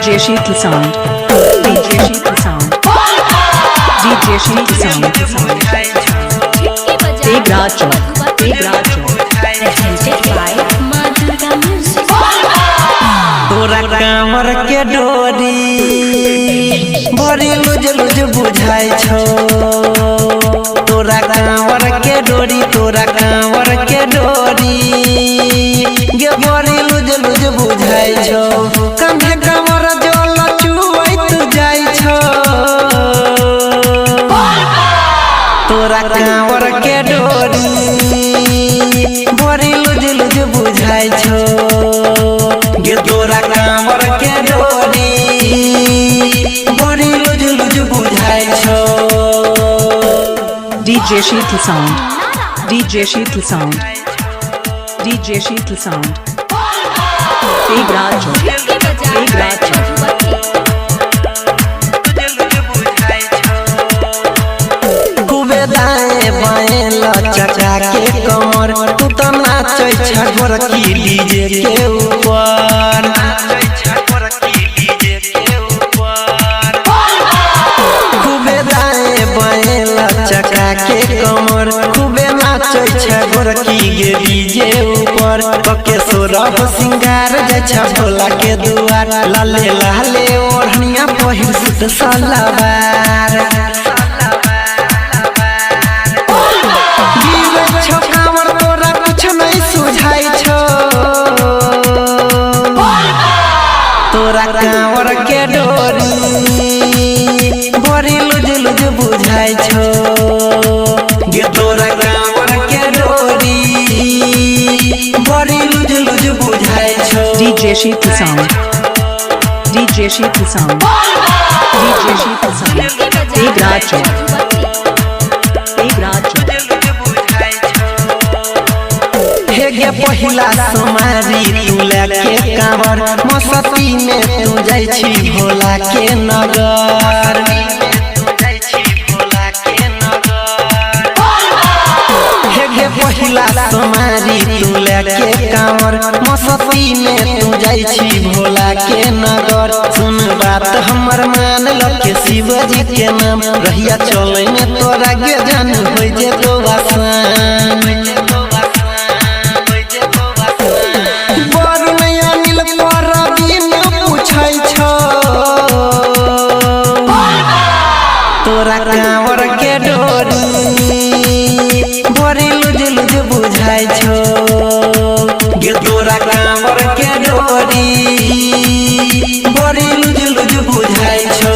DJ Sheetal Sound. DJ Sheetal Sound. DJ Sheetal Sound. Big Rajo. Big Rajo. Presented by माँ Durga music. तोरा कांवर के डोरी बड़ी लुज लुज बुझाई छो। तोरा कांवर के डोरी, तोरा कांवर के डोरी गे बड़ी लुज लुज बुझाई छो। कंधे कांवर जो लचुआइत जाई छो। तोरा कांवर के डोरी बड़ी लुज लुज बुझाई छो। गे तोरा कांवर के डोरी बड़ी लुज लुज बुझाई छो। DJ Sheetal Sound. DJ Sheetal Sound. DJ Sheetal Sound. Big Rajo. Big Rajo. खूबे दाएं बाएं लचका के कमर, तू तो नाचै छगोर की डीजे के ऊपर। खूबे दाएं बाएं लचका के कमर, खूबे नाचै छगोर की गे डीजे ऊपर। पके सोरह सिंगार जाइ छ भोला के दुआर, लाले लाले ओढ़निया पहिर सुत सलवार। तोरा कांवर के डोरी बड़ी लुज लुज बुझाई छो। गे तोरा कांवर के डोरी बड़ी लुज लुज बुझाई छो। DJ Sheetal Sound. DJ Sheetal Sound. DJ Sheetal Sound. Big Rajo. Big Rajo. हे गे पहिला सोमारी तू लेके कांवर, मस्ती में तू जाइ छी भोला के नगर। हे गे पहिला सोमारी तू लेके कांवर, मस्ती में तू जाइ छी भोला के नगर। सुन बात हमर मान ल के शिवजी के नाम, रहिया चले में तोरा गे जान होई जे तो आसान। तोरा कांवर के डोरी बड़ी लुज लुज बुझाई छो। गे तोरा कांवर के डोरी बड़ी लुज लुज बुझाई छो।